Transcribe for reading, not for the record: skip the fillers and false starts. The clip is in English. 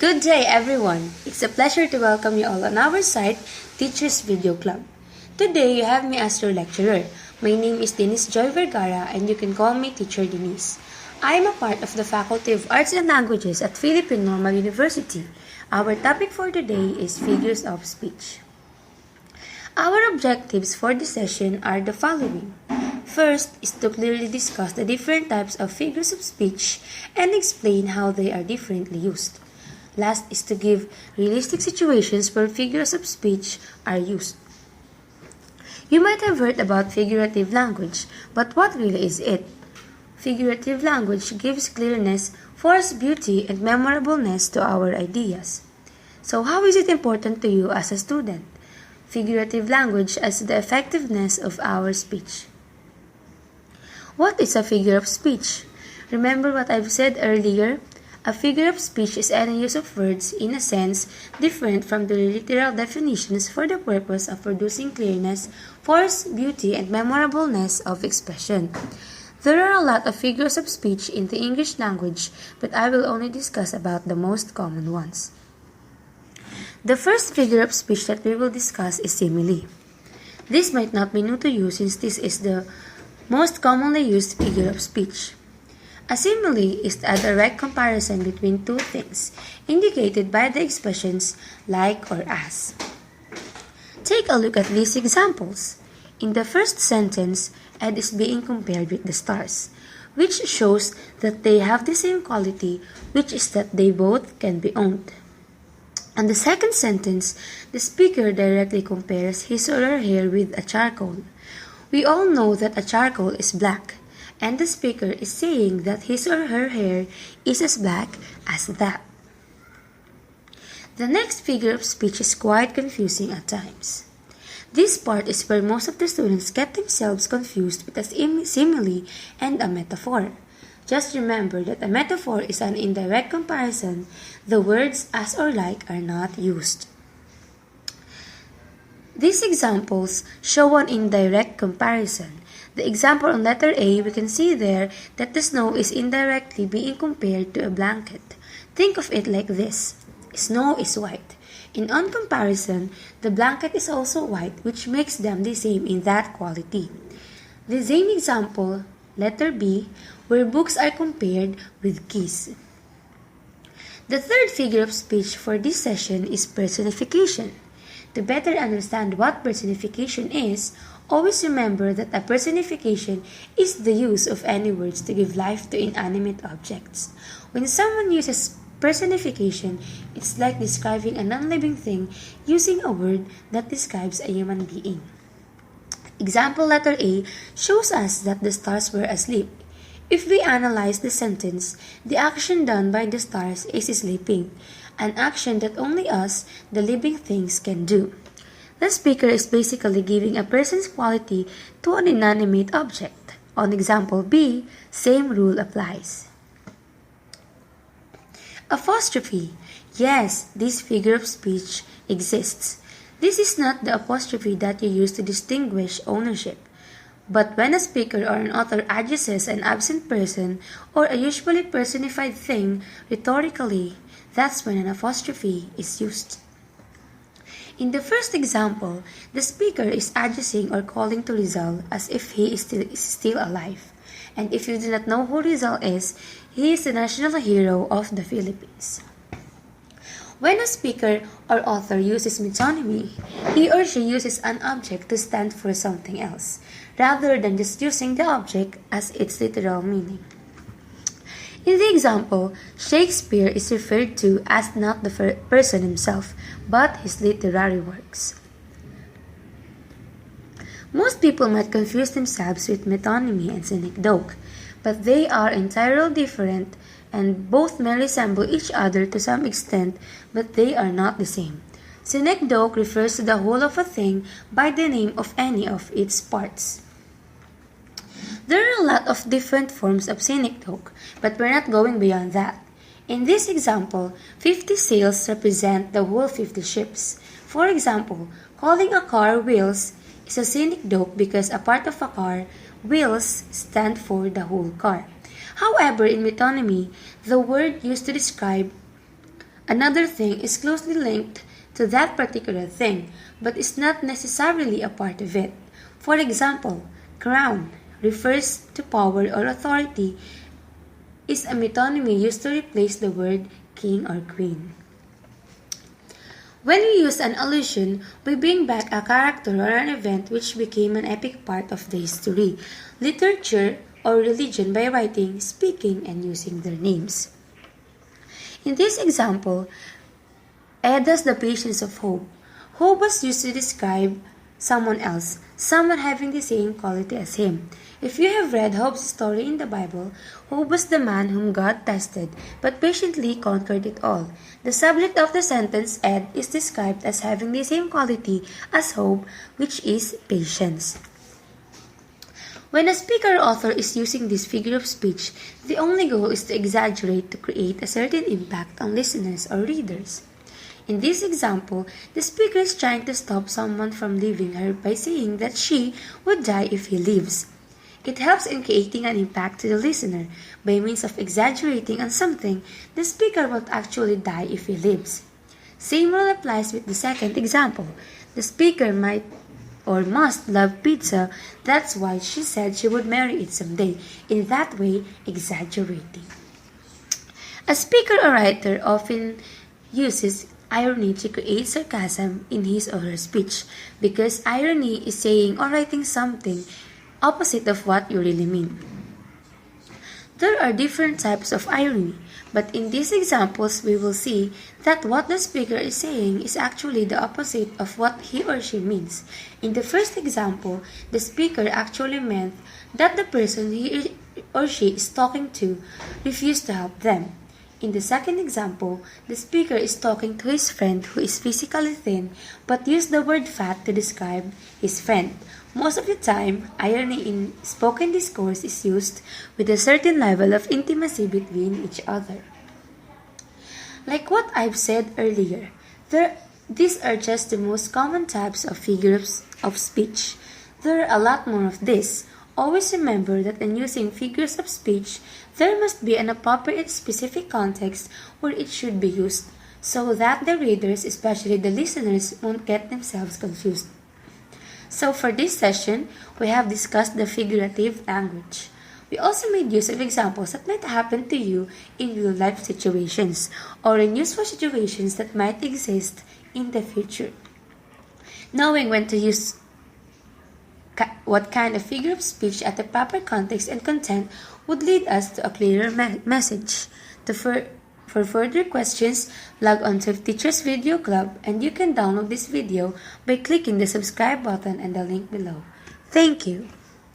Good day, everyone. It's a pleasure to welcome you all on our site, Teachers Video Club. Today, you have me as your lecturer. My name is Denisejoyvergara and you can call me Teacher Denise. I am a part of the Faculty of Arts and Languages at Philippine Normal University. Our topic for today is figures of speech. Our objectives for this session are the following. First is to clearly discuss the different types of figures of speech and explain how they are differently used. Last is to give realistic situations where figures of speech are used. You might have heard about figurative language, but what really is it? Figurative language gives clearness, force, beauty, and memorableness to our ideas. So how is it important to you as a student? Figurative language as to the effectiveness of our speech. What is a figure of speech? Remember what I've said earlier? A figure of speech is any use of words in a sense different from the literal definitions for the purpose of producing clearness, force, beauty, and memorableness of expression. There are a lot of figures of speech in the English language, but I will only discuss about the most common ones. The first figure of speech that we will discuss is simile. This might not be new to you since this is the most commonly used figure of speech. A simile is a direct comparison between two things, indicated by the expressions like or as. Take a look at these examples. In the first sentence, Ed is being compared with the stars, which shows that they have the same quality, which is that they both can be owned. In the second sentence, the speaker directly compares his or her hair with a charcoal. We all know that a charcoal is black, and the speaker is saying that his or her hair is as black as that. The next figure of speech is quite confusing at times. This part is where most of the students get themselves confused with a simile and a metaphor. Just remember that a metaphor is an indirect comparison. The words as or like are not used. These examples show an indirect comparison. The example on letter A, we can see there that the snow is indirectly being compared to a blanket. Think of it like this. Snow is white. On comparison, the blanket is also white, which makes them the same in that quality. The same example, letter B, where books are compared with keys. The third figure of speech for this session is personification. To better understand what personification is, always remember that a personification is the use of any words to give life to inanimate objects. When someone uses personification, it's like describing a non-living thing using a word that describes a human being. Example letter A shows us that the stars were asleep. If we analyze the sentence, the action done by the stars is sleeping, an action that only us, the living things, can do. The speaker is basically giving a person's quality to an inanimate object. On example B, same rule applies. Apostrophe. Yes, this figure of speech exists. This is not the apostrophe that you use to distinguish ownership. But when a speaker or an author addresses an absent person or a usually personified thing rhetorically, that's when an apostrophe is used. In the first example, the speaker is addressing or calling to Rizal as if he is still alive. And if you do not know who Rizal is, he is the national hero of the Philippines. When a speaker or author uses metonymy, he or she uses an object to stand for something else, rather than just using the object as its literal meaning. In the example, Shakespeare is referred to as not the person himself, but his literary works. Most people might confuse themselves with metonymy and synecdoche, but they are entirely different and both may resemble each other to some extent, but they are not the same. Synecdoche refers to the whole of a thing by the name of any of its parts. There are a lot of different forms of synecdoche, but we're not going beyond that. In this example, 50 sails represent the whole 50 ships. For example, calling a car wheels is a synecdoche because a part of a car, wheels, stand for the whole car. However, in metonymy, the word used to describe Another thing is closely linked to that particular thing, but is not necessarily a part of it. For example, crown refers to power or authority, is a metonymy used to replace the word king or queen. When we use an allusion, we bring back a character or an event which became an epic part of the history, literature, or religion by writing, speaking, and using their names. In this example, Eda's the patience of hope. Hope was used to describe someone else, someone having the same quality as him. If you have read Hope's story in the Bible, Hope was the man whom God tested, but patiently conquered it all. The subject of the sentence Ed is described as having the same quality as Hope, which is patience. When a speaker or author is using this figure of speech, the only goal is to exaggerate to create a certain impact on listeners or readers. In this example, the speaker is trying to stop someone from leaving her by saying that she would die if he leaves. It helps in creating an impact to the listener. By means of exaggerating on something, the speaker won't actually die if he leaves. Same rule applies with the second example. The speaker might or must love pizza, that's why she said she would marry it someday, in that way exaggerating. A speaker or writer often uses irony to create sarcasm in his or her speech, because irony is saying or writing something opposite of what you really mean. There are different types of irony, but in these examples we will see that what the speaker is saying is actually the opposite of what he or she means. In the first example, the speaker actually meant that the person he or she is talking to refused to help them. In the second example, the speaker is talking to his friend who is physically thin but used the word fat to describe his friend. Most of the time, irony in spoken discourse is used with a certain level of intimacy between each other. Like what I've said earlier, these are just the most common types of figures of speech. There are a lot more of this. Always remember that in using figures of speech, there must be an appropriate specific context where it should be used, so that the readers, especially the listeners, won't get themselves confused. So for this session, we have discussed the figurative language. We also made use of examples that might happen to you in real-life situations or in useful situations that might exist in the future. Knowing when to use what kind of figure of speech at the proper context and content would lead us to a clearer message. For further questions, log on to Teachers Video Club and you can download this video by clicking the subscribe button and the link below. Thank you.